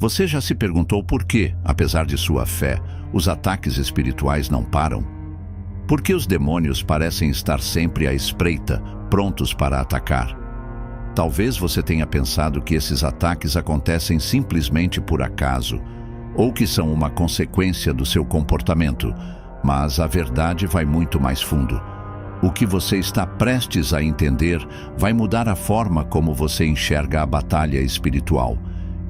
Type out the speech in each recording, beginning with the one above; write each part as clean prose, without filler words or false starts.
Você já se perguntou por que, apesar de sua fé, os ataques espirituais não param? Por que os demônios parecem estar sempre à espreita, prontos para atacar? Talvez você tenha pensado que esses ataques acontecem simplesmente por acaso, ou que são uma consequência do seu comportamento, mas a verdade vai muito mais fundo. O que você está prestes a entender vai mudar a forma como você enxerga a batalha espiritual.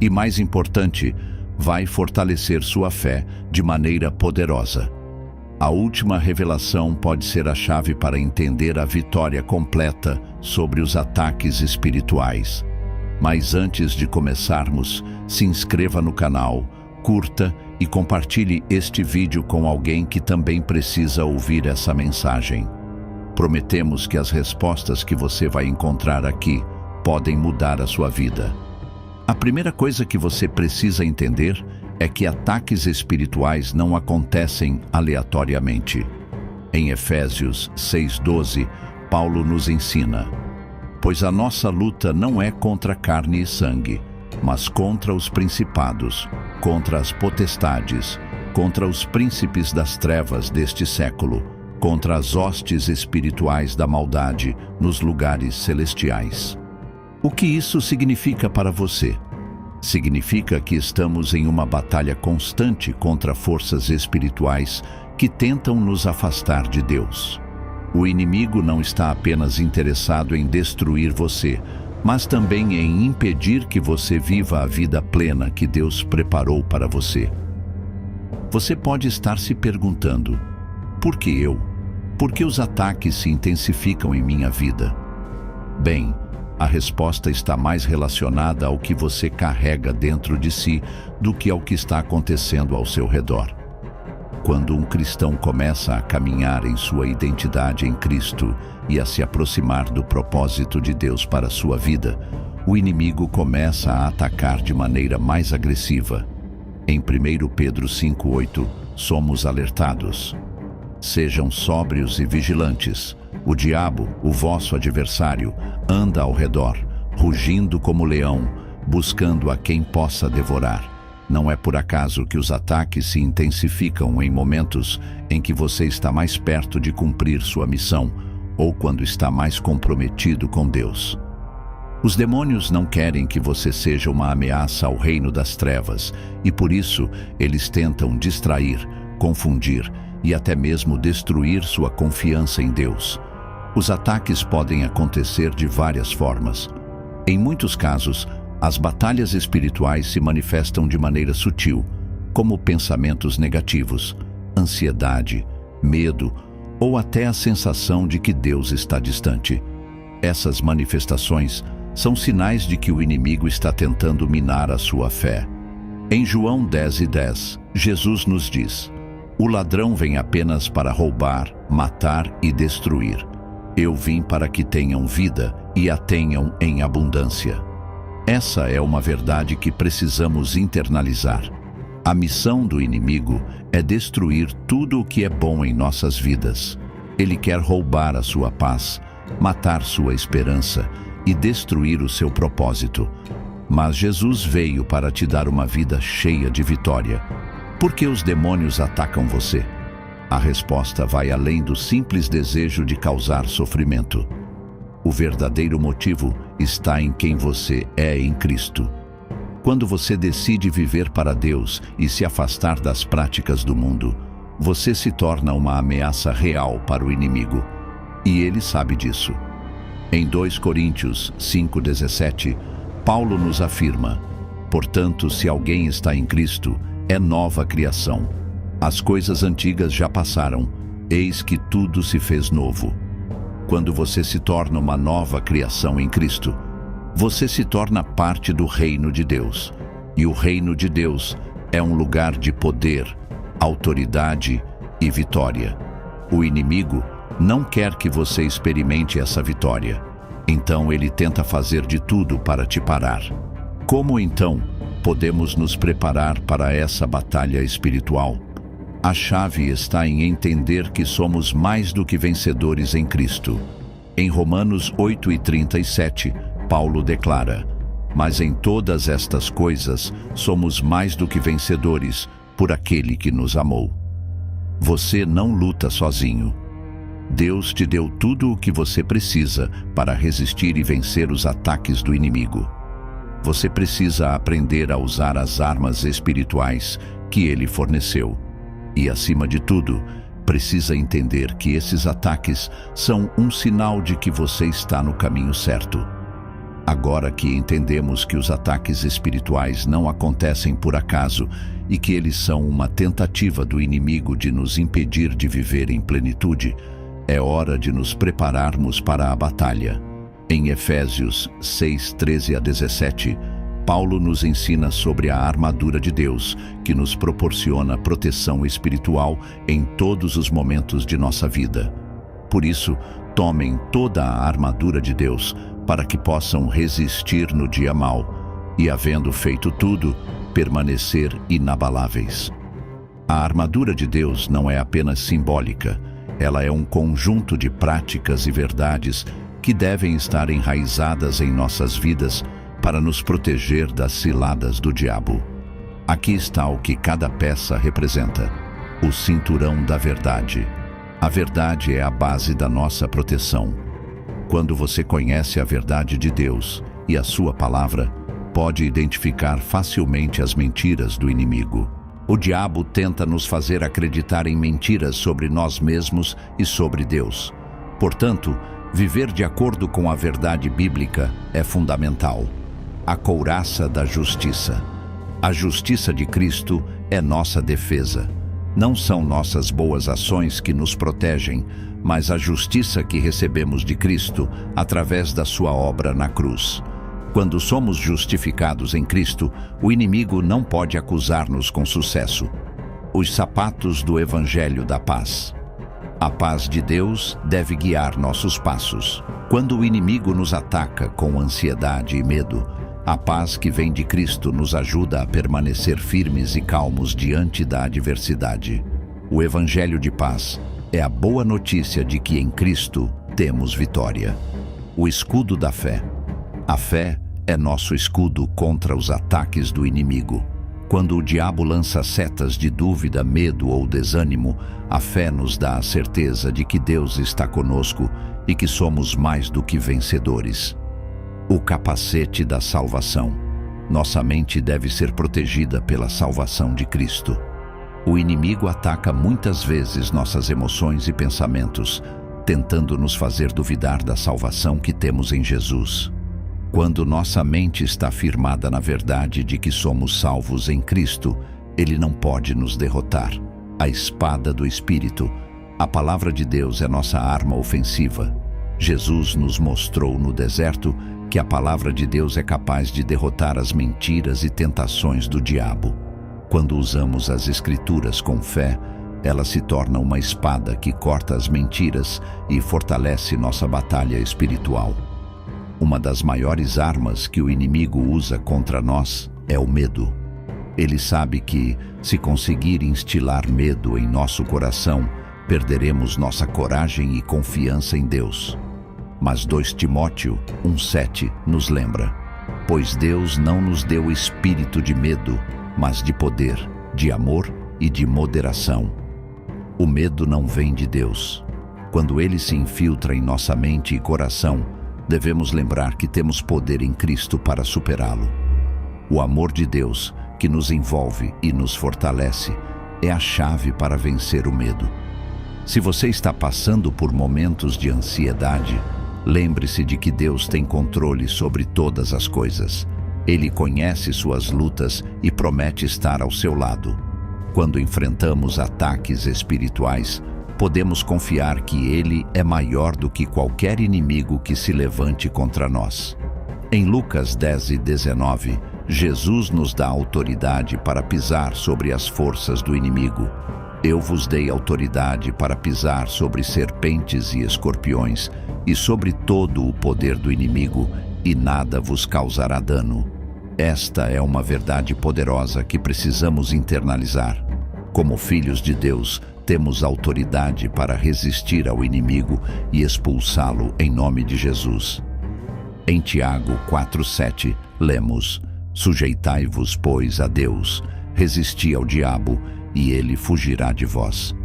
E, mais importante, vai fortalecer sua fé de maneira poderosa. A última revelação pode ser a chave para entender a vitória completa sobre os ataques espirituais. Mas antes de começarmos, se inscreva no canal, curta e compartilhe este vídeo com alguém que também precisa ouvir essa mensagem. Prometemos que as respostas que você vai encontrar aqui podem mudar a sua vida. A primeira coisa que você precisa entender é que ataques espirituais não acontecem aleatoriamente. Em Efésios 6:12, Paulo nos ensina: pois a nossa luta não é contra carne e sangue, mas contra os principados, contra as potestades, contra os príncipes das trevas deste século, contra as hostes espirituais da maldade nos lugares celestiais. O que isso significa para você? Significa que estamos em uma batalha constante contra forças espirituais que tentam nos afastar de Deus. O inimigo não está apenas interessado em destruir você, mas também em impedir que você viva a vida plena que Deus preparou para você. Você pode estar se perguntando: por que eu? Por que os ataques se intensificam em minha vida? Bem, a resposta está mais relacionada ao que você carrega dentro de si do que ao que está acontecendo ao seu redor. Quando um cristão começa a caminhar em sua identidade em Cristo e a se aproximar do propósito de Deus para a sua vida, o inimigo começa a atacar de maneira mais agressiva. Em 1 Pedro 5:8, somos alertados: sejam sóbrios e vigilantes. O diabo, o vosso adversário, anda ao redor, rugindo como leão, buscando a quem possa devorar. Não é por acaso que os ataques se intensificam em momentos em que você está mais perto de cumprir sua missão ou quando está mais comprometido com Deus. Os demônios não querem que você seja uma ameaça ao reino das trevas e por isso eles tentam distrair, confundir e até mesmo destruir sua confiança em Deus. Os ataques podem acontecer de várias formas. Em muitos casos, as batalhas espirituais se manifestam de maneira sutil, como pensamentos negativos, ansiedade, medo ou até a sensação de que Deus está distante. Essas manifestações são sinais de que o inimigo está tentando minar a sua fé. Em João 10:10, Jesus nos diz: o ladrão vem apenas para roubar, matar e destruir. Eu vim para que tenham vida e a tenham em abundância. Essa é uma verdade que precisamos internalizar. A missão do inimigo é destruir tudo o que é bom em nossas vidas. Ele quer roubar a sua paz, matar sua esperança e destruir o seu propósito. Mas Jesus veio para te dar uma vida cheia de vitória. Por que os demônios atacam você? A resposta vai além do simples desejo de causar sofrimento. O verdadeiro motivo está em quem você é em Cristo. Quando você decide viver para Deus e se afastar das práticas do mundo, você se torna uma ameaça real para o inimigo. E ele sabe disso. Em 2 Coríntios 5:17, Paulo nos afirma: portanto, se alguém está em Cristo, é nova criação. As coisas antigas já passaram, eis que tudo se fez novo. Quando você se torna uma nova criação em Cristo, você se torna parte do reino de Deus. E o reino de Deus é um lugar de poder, autoridade e vitória. O inimigo não quer que você experimente essa vitória. Então ele tenta fazer de tudo para te parar. Como então podemos nos preparar para essa batalha espiritual? A chave está em entender que somos mais do que vencedores em Cristo. Em Romanos 8:37, Paulo declara: Mas em todas estas coisas somos mais do que vencedores por aquele que nos amou. Você não luta sozinho. Deus te deu tudo o que você precisa para resistir e vencer os ataques do inimigo. Você precisa aprender a usar as armas espirituais que Ele forneceu. E, acima de tudo, precisa entender que esses ataques são um sinal de que você está no caminho certo. Agora que entendemos que os ataques espirituais não acontecem por acaso e que eles são uma tentativa do inimigo de nos impedir de viver em plenitude, é hora de nos prepararmos para a batalha. Em Efésios 6, 13 a 17, Paulo nos ensina sobre a armadura de Deus, que nos proporciona proteção espiritual em todos os momentos de nossa vida. Por isso, tomem toda a armadura de Deus para que possam resistir no dia mau e, havendo feito tudo, permanecer inabaláveis. A armadura de Deus não é apenas simbólica, ela é um conjunto de práticas e verdades que devem estar enraizadas em nossas vidas para nos proteger das ciladas do diabo. Aqui está o que cada peça representa: o cinturão da verdade. A verdade é a base da nossa proteção. Quando você conhece a verdade de Deus e a sua palavra, pode identificar facilmente as mentiras do inimigo. O diabo tenta nos fazer acreditar em mentiras sobre nós mesmos e sobre Deus. Portanto, viver de acordo com a verdade bíblica é fundamental. A couraça da justiça. A justiça de Cristo é nossa defesa. Não são nossas boas ações que nos protegem, mas a justiça que recebemos de Cristo através da sua obra na cruz. Quando somos justificados em Cristo, o inimigo não pode acusar-nos com sucesso. Os sapatos do Evangelho da Paz. A paz de Deus deve guiar nossos passos. Quando o inimigo nos ataca com ansiedade e medo, a paz que vem de Cristo nos ajuda a permanecer firmes e calmos diante da adversidade. O Evangelho de Paz é a boa notícia de que em Cristo temos vitória. O escudo da fé. A fé é nosso escudo contra os ataques do inimigo. Quando o diabo lança setas de dúvida, medo ou desânimo, a fé nos dá a certeza de que Deus está conosco e que somos mais do que vencedores. O capacete da salvação. Nossa mente deve ser protegida pela salvação de Cristo. O inimigo ataca muitas vezes nossas emoções e pensamentos, tentando nos fazer duvidar da salvação que temos em Jesus. Quando nossa mente está firmada na verdade de que somos salvos em Cristo, Ele não pode nos derrotar. A espada do Espírito. A palavra de Deus é nossa arma ofensiva. Jesus nos mostrou no deserto que a palavra de Deus é capaz de derrotar as mentiras e tentações do diabo. Quando usamos as Escrituras com fé, ela se torna uma espada que corta as mentiras e fortalece nossa batalha espiritual. Uma das maiores armas que o inimigo usa contra nós é o medo. Ele sabe que, se conseguir instilar medo em nosso coração, perderemos nossa coragem e confiança em Deus. Mas 2 Timóteo 1,7 nos lembra: pois Deus não nos deu espírito de medo, mas de poder, de amor e de moderação. O medo não vem de Deus. Quando ele se infiltra em nossa mente e coração, devemos lembrar que temos poder em Cristo para superá-lo. O amor de Deus, que nos envolve e nos fortalece, é a chave para vencer o medo. Se você está passando por momentos de ansiedade, lembre-se de que Deus tem controle sobre todas as coisas. Ele conhece suas lutas e promete estar ao seu lado. Quando enfrentamos ataques espirituais, podemos confiar que Ele é maior do que qualquer inimigo que se levante contra nós. Em Lucas 10:19, Jesus nos dá autoridade para pisar sobre as forças do inimigo. Eu vos dei autoridade para pisar sobre serpentes e escorpiões e sobre todo o poder do inimigo, e nada vos causará dano. Esta é uma verdade poderosa que precisamos internalizar. Como filhos de Deus, temos autoridade para resistir ao inimigo e expulsá-lo em nome de Jesus. Em Tiago 4:7, lemos: Sujeitai-vos, pois, a Deus, resisti ao diabo, e ele fugirá de vós.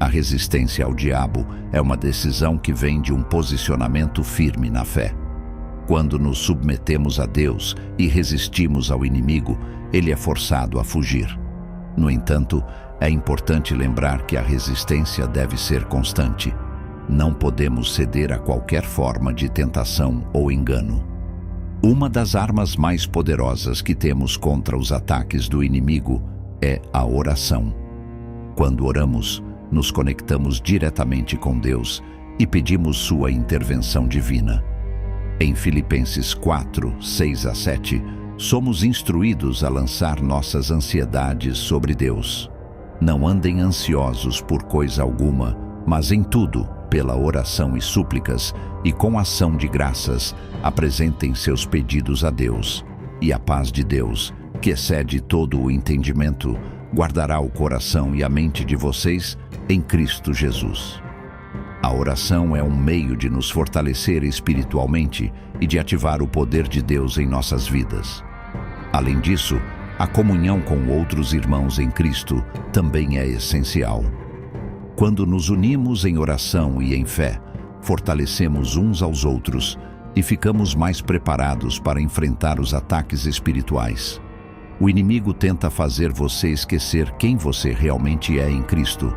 A resistência ao diabo é uma decisão que vem de um posicionamento firme na fé. Quando nos submetemos a Deus e resistimos ao inimigo, ele é forçado a fugir. No entanto, é importante lembrar que a resistência deve ser constante. Não podemos ceder a qualquer forma de tentação ou engano. Uma das armas mais poderosas que temos contra os ataques do inimigo é a oração. Quando oramos, nos conectamos diretamente com Deus e pedimos sua intervenção divina. Em Filipenses 4:6-7, somos instruídos a lançar nossas ansiedades sobre Deus. Não andem ansiosos por coisa alguma, mas em tudo, pela oração e súplicas, e com ação de graças, apresentem seus pedidos a Deus. E a paz de Deus, que excede todo o entendimento, guardará o coração e a mente de vocês em Cristo Jesus. A oração é um meio de nos fortalecer espiritualmente e de ativar o poder de Deus em nossas vidas. Além disso, a comunhão com outros irmãos em Cristo também é essencial. Quando nos unimos em oração e em fé, fortalecemos uns aos outros e ficamos mais preparados para enfrentar os ataques espirituais. O inimigo tenta fazer você esquecer quem você realmente é em Cristo.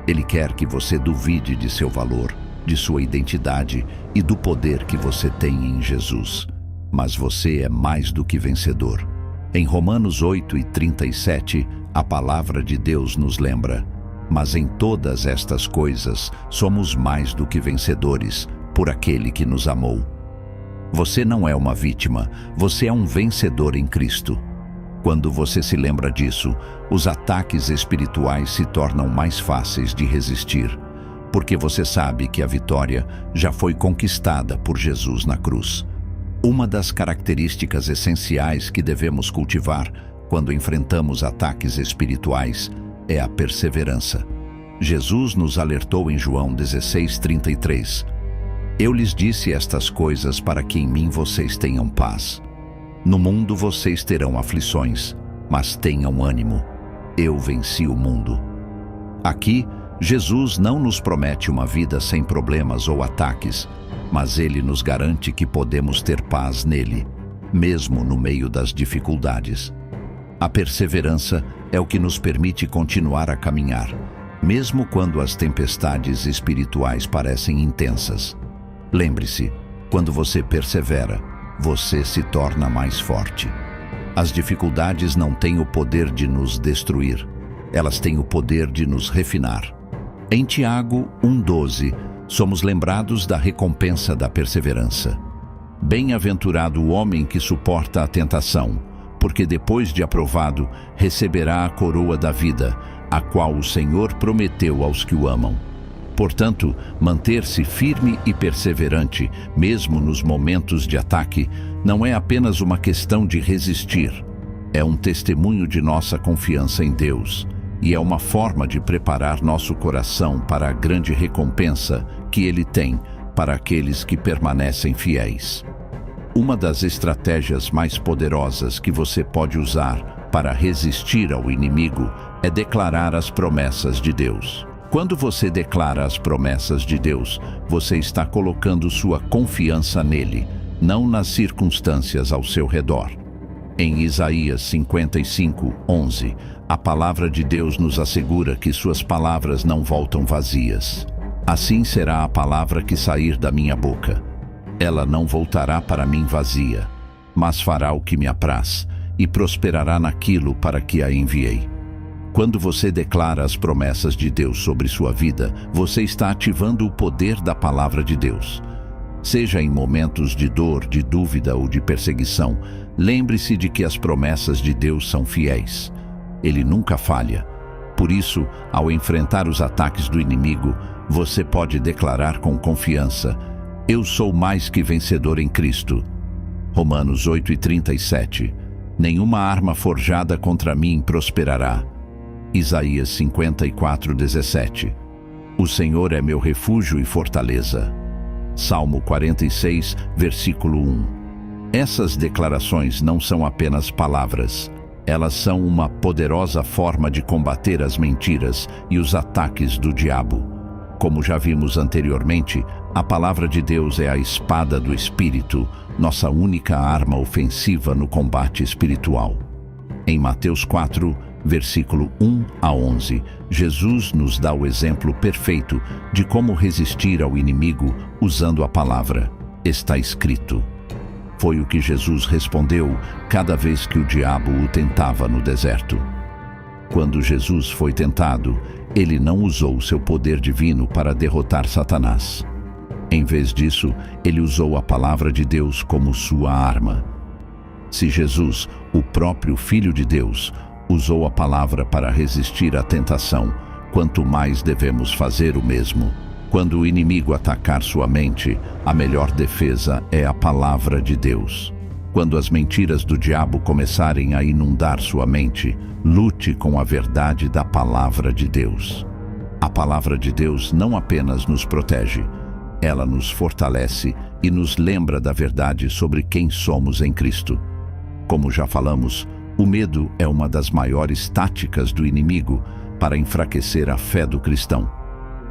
Ele quer que você duvide de seu valor, de sua identidade e do poder que você tem em Jesus. Mas você é mais do que vencedor. Em Romanos 8:37, a palavra de Deus nos lembra: mas em todas estas coisas somos mais do que vencedores, por aquele que nos amou. Você não é uma vítima, você é um vencedor em Cristo. Quando você se lembra disso, os ataques espirituais se tornam mais fáceis de resistir, porque você sabe que a vitória já foi conquistada por Jesus na cruz. Uma das características essenciais que devemos cultivar quando enfrentamos ataques espirituais é a perseverança. Jesus nos alertou em João 16:33. Eu lhes disse estas coisas para que em mim vocês tenham paz. No mundo vocês terão aflições, mas tenham ânimo. Eu venci o mundo. Aqui, Jesus não nos promete uma vida sem problemas ou ataques, mas ele nos garante que podemos ter paz nele, mesmo no meio das dificuldades. A perseverança é o que nos permite continuar a caminhar, mesmo quando as tempestades espirituais parecem intensas. Lembre-se, quando você persevera, você se torna mais forte. As dificuldades não têm o poder de nos destruir, elas têm o poder de nos refinar. Em Tiago 1:12, somos lembrados da recompensa da perseverança. Bem-aventurado o homem que suporta a tentação, porque depois de aprovado, receberá a coroa da vida, a qual o Senhor prometeu aos que o amam. Portanto, manter-se firme e perseverante, mesmo nos momentos de ataque, não é apenas uma questão de resistir. É um testemunho de nossa confiança em Deus, e é uma forma de preparar nosso coração para a grande recompensa que Ele tem para aqueles que permanecem fiéis. Uma das estratégias mais poderosas que você pode usar para resistir ao inimigo é declarar as promessas de Deus. Quando você declara as promessas de Deus, você está colocando sua confiança nele, não nas circunstâncias ao seu redor. Em Isaías 55:11, a palavra de Deus nos assegura que suas palavras não voltam vazias. Assim será a palavra que sair da minha boca. Ela não voltará para mim vazia, mas fará o que me apraz e prosperará naquilo para que a enviei. Quando você declara as promessas de Deus sobre sua vida, você está ativando o poder da palavra de Deus. Seja em momentos de dor, de dúvida ou de perseguição, lembre-se de que as promessas de Deus são fiéis. Ele nunca falha. Por isso, ao enfrentar os ataques do inimigo, você pode declarar com confiança: eu sou mais que vencedor em Cristo. Romanos 8:37. Nenhuma arma forjada contra mim prosperará. Isaías 54:17. O Senhor é meu refúgio e fortaleza. Salmo 46, versículo 1. Essas declarações não são apenas palavras. Elas são uma poderosa forma de combater as mentiras e os ataques do diabo. Como já vimos anteriormente, a palavra de Deus é a espada do Espírito, nossa única arma ofensiva no combate espiritual. Em Mateus 4, versículo 1 a 11, Jesus nos dá o exemplo perfeito de como resistir ao inimigo usando a palavra. Está escrito. Foi o que Jesus respondeu cada vez que o diabo o tentava no deserto. Quando Jesus foi tentado, ele não usou seu poder divino para derrotar Satanás. Em vez disso, ele usou a palavra de Deus como sua arma. Se Jesus, o próprio Filho de Deus, usou a palavra para resistir à tentação, quanto mais devemos fazer o mesmo. Quando o inimigo atacar sua mente, a melhor defesa é a palavra de Deus. Quando as mentiras do diabo começarem a inundar sua mente, lute com a verdade da palavra de Deus. A palavra de Deus não apenas nos protege, ela nos fortalece e nos lembra da verdade sobre quem somos em Cristo. Como já falamos, o medo é uma das maiores táticas do inimigo para enfraquecer a fé do cristão.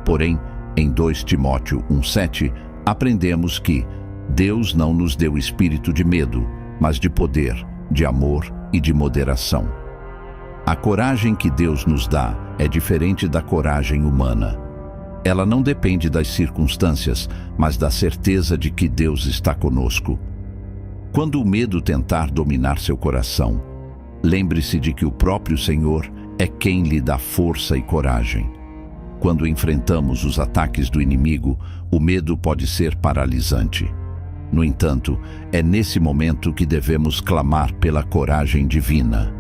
Porém, em 2 Timóteo 1,7, aprendemos que Deus não nos deu espírito de medo, mas de poder, de amor e de moderação. A coragem que Deus nos dá é diferente da coragem humana. Ela não depende das circunstâncias, mas da certeza de que Deus está conosco. Quando o medo tentar dominar seu coração, lembre-se de que o próprio Senhor é quem lhe dá força e coragem. Quando enfrentamos os ataques do inimigo, o medo pode ser paralisante. No entanto, é nesse momento que devemos clamar pela coragem divina.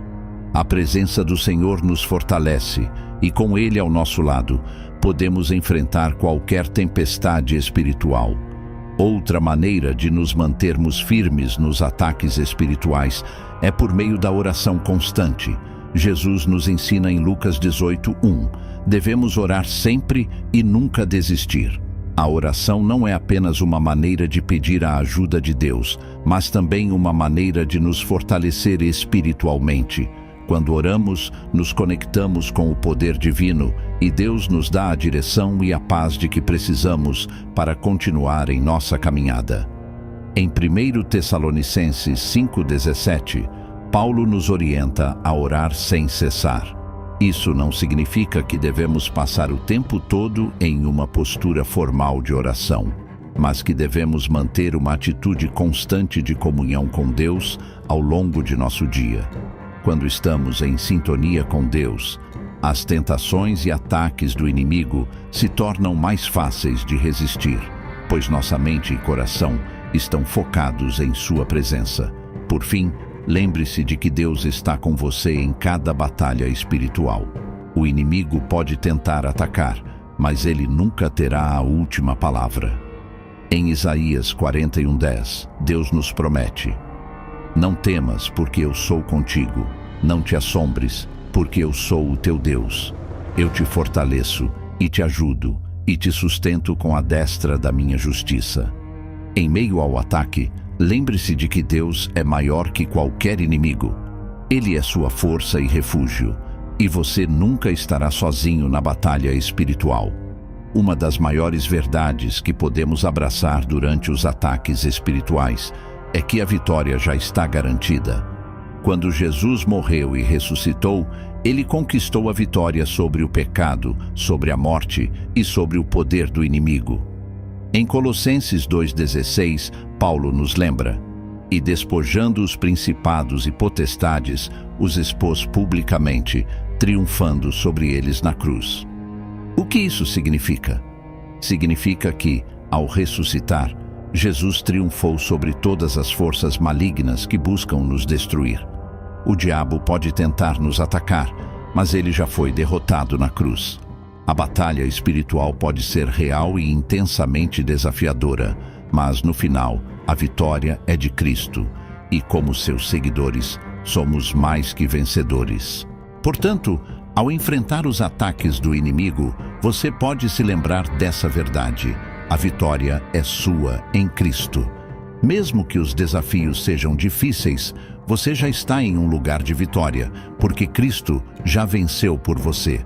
A presença do Senhor nos fortalece e, com Ele ao nosso lado, podemos enfrentar qualquer tempestade espiritual. Outra maneira de nos mantermos firmes nos ataques espirituais é por meio da oração constante. Jesus nos ensina em Lucas 18:1. Devemos orar sempre e nunca desistir. A oração não é apenas uma maneira de pedir a ajuda de Deus, mas também uma maneira de nos fortalecer espiritualmente. Quando oramos, nos conectamos com o poder divino e Deus nos dá a direção e a paz de que precisamos para continuar em nossa caminhada. Em 1 Tessalonicenses 5,17, Paulo nos orienta a orar sem cessar. Isso não significa que devemos passar o tempo todo em uma postura formal de oração, mas que devemos manter uma atitude constante de comunhão com Deus ao longo de nosso dia. Quando estamos em sintonia com Deus, as tentações e ataques do inimigo se tornam mais fáceis de resistir, pois nossa mente e coração estão focados em sua presença. Por fim, lembre-se de que Deus está com você em cada batalha espiritual. O inimigo pode tentar atacar, mas ele nunca terá a última palavra. Em Isaías 41:10, Deus nos promete: não temas, porque eu sou contigo. Não te assombres, porque eu sou o teu Deus. Eu te fortaleço e te ajudo e te sustento com a destra da minha justiça. Em meio ao ataque, lembre-se de que Deus é maior que qualquer inimigo. Ele é sua força e refúgio, e você nunca estará sozinho na batalha espiritual. Uma das maiores verdades que podemos abraçar durante os ataques espirituais é que a vitória já está garantida. Quando Jesus morreu e ressuscitou, ele conquistou a vitória sobre o pecado, sobre a morte e sobre o poder do inimigo. Em Colossenses 2,16, Paulo nos lembra: e despojando os principados e potestades, os expôs publicamente, triunfando sobre eles na cruz. O que isso significa? Significa que, ao ressuscitar, Jesus triunfou sobre todas as forças malignas que buscam nos destruir. O diabo pode tentar nos atacar, mas ele já foi derrotado na cruz. A batalha espiritual pode ser real e intensamente desafiadora, mas no final, a vitória é de Cristo, e como seus seguidores, somos mais que vencedores. Portanto, ao enfrentar os ataques do inimigo, você pode se lembrar dessa verdade: a vitória é sua em Cristo. Mesmo que os desafios sejam difíceis, você já está em um lugar de vitória, porque Cristo já venceu por você.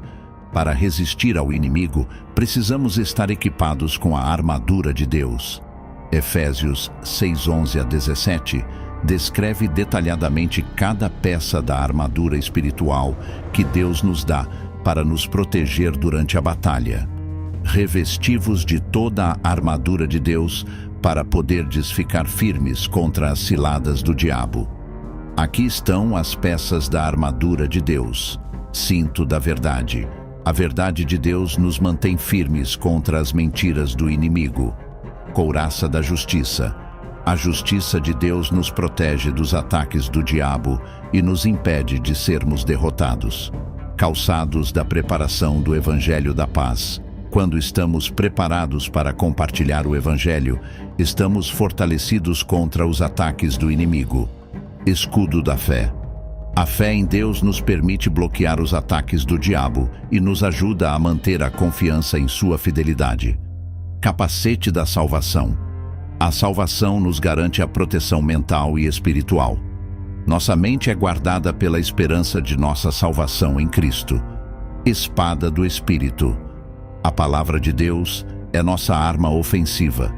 Para resistir ao inimigo, precisamos estar equipados com a armadura de Deus. Efésios 6:11-17 descreve detalhadamente cada peça da armadura espiritual que Deus nos dá para nos proteger durante a batalha. Revesti-vos de toda a armadura de Deus para poderdes ficar firmes contra as ciladas do diabo. Aqui estão as peças da armadura de Deus. Cinto da verdade. A verdade de Deus nos mantém firmes contra as mentiras do inimigo. Couraça da justiça. A justiça de Deus nos protege dos ataques do diabo e nos impede de sermos derrotados. Calçados da preparação do Evangelho da Paz. Quando estamos preparados para compartilhar o Evangelho, estamos fortalecidos contra os ataques do inimigo. Escudo da fé. A fé em Deus nos permite bloquear os ataques do diabo e nos ajuda a manter a confiança em sua fidelidade. Capacete da salvação. A salvação nos garante a proteção mental e espiritual. Nossa mente é guardada pela esperança de nossa salvação em Cristo. Espada do Espírito. A palavra de Deus é nossa arma ofensiva.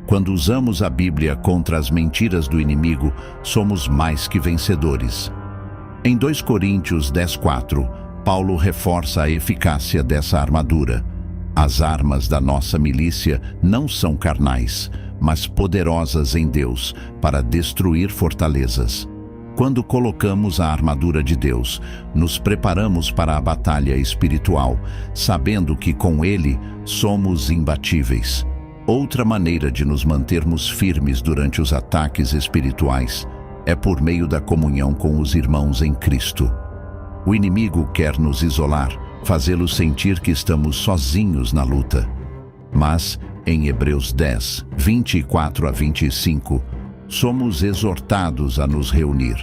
Quando usamos a Bíblia contra as mentiras do inimigo, somos mais que vencedores. Em 2 Coríntios 10:4, Paulo reforça a eficácia dessa armadura. As armas da nossa milícia não são carnais, mas poderosas em Deus para destruir fortalezas. Quando colocamos a armadura de Deus, nos preparamos para a batalha espiritual, sabendo que com Ele somos imbatíveis. Outra maneira de nos mantermos firmes durante os ataques espirituais é por meio da comunhão com os irmãos em Cristo. O inimigo quer nos isolar, fazê-los sentir que estamos sozinhos na luta. Mas, em Hebreus 10:24-25, somos exortados a nos reunir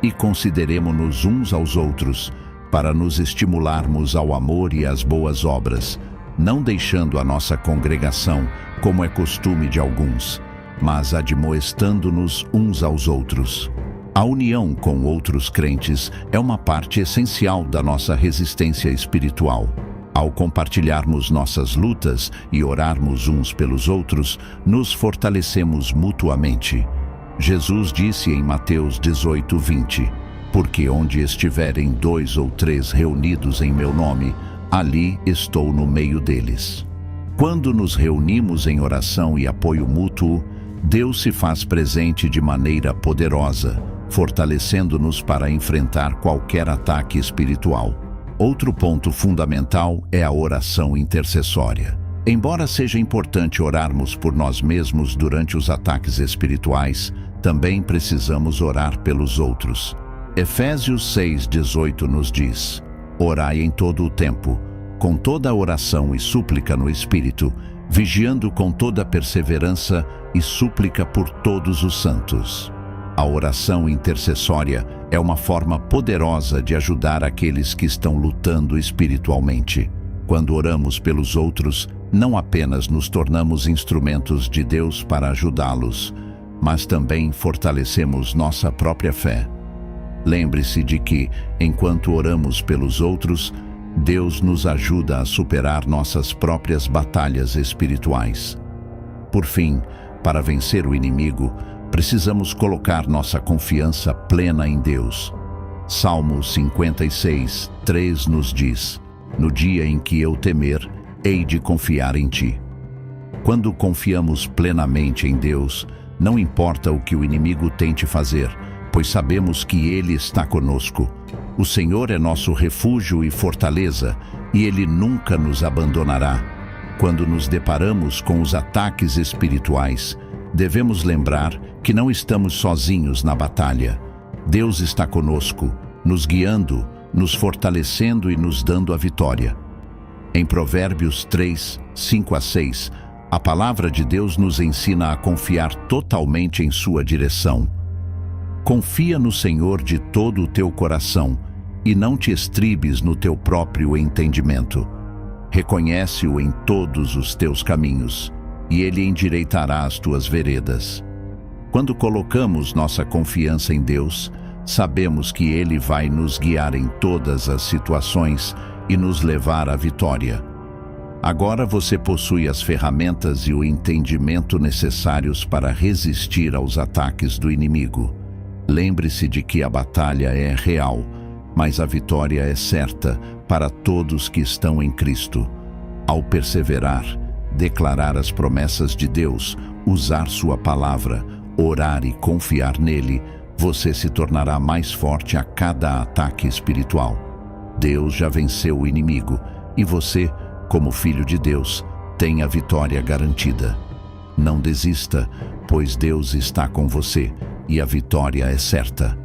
e consideremo-nos uns aos outros para nos estimularmos ao amor e às boas obras, não deixando a nossa congregação, como é costume de alguns, mas admoestando-nos uns aos outros. A união com outros crentes é uma parte essencial da nossa resistência espiritual. Ao compartilharmos nossas lutas e orarmos uns pelos outros, nos fortalecemos mutuamente. Jesus disse em Mateus 18:20, porque onde estiverem 2 ou 3 reunidos em meu nome, ali estou no meio deles. Quando nos reunimos em oração e apoio mútuo, Deus se faz presente de maneira poderosa, fortalecendo-nos para enfrentar qualquer ataque espiritual. Outro ponto fundamental é a oração intercessória. Embora seja importante orarmos por nós mesmos durante os ataques espirituais, também precisamos orar pelos outros. Efésios 6:18 nos diz: orai em todo o tempo, com toda oração e súplica no Espírito, vigiando com toda perseverança e súplica por todos os santos. A oração intercessória é uma forma poderosa de ajudar aqueles que estão lutando espiritualmente. Quando oramos pelos outros, não apenas nos tornamos instrumentos de Deus para ajudá-los, mas também fortalecemos nossa própria fé. Lembre-se de que, enquanto oramos pelos outros, Deus nos ajuda a superar nossas próprias batalhas espirituais. Por fim, para vencer o inimigo, precisamos colocar nossa confiança plena em Deus. Salmo 56:3 nos diz: no dia em que eu temer, hei de confiar em ti. Quando confiamos plenamente em Deus, não importa o que o inimigo tente fazer, pois sabemos que Ele está conosco. O Senhor é nosso refúgio e fortaleza, e Ele nunca nos abandonará. Quando nos deparamos com os ataques espirituais, devemos lembrar que não estamos sozinhos na batalha. Deus está conosco, nos guiando, nos fortalecendo e nos dando a vitória. Em Provérbios 3:5-6, a palavra de Deus nos ensina a confiar totalmente em sua direção. Confia no Senhor de todo o teu coração e não te estribes no teu próprio entendimento. Reconhece-o em todos os teus caminhos, e Ele endireitará as tuas veredas. Quando colocamos nossa confiança em Deus, sabemos que Ele vai nos guiar em todas as situações e nos levar à vitória. Agora você possui as ferramentas e o entendimento necessários para resistir aos ataques do inimigo. Lembre-se de que a batalha é real, mas a vitória é certa para todos que estão em Cristo. Ao perseverar, declarar as promessas de Deus, usar sua palavra, orar e confiar nele, você se tornará mais forte a cada ataque espiritual. Deus já venceu o inimigo e você, como filho de Deus, tem a vitória garantida. Não desista, pois Deus está com você e a vitória é certa.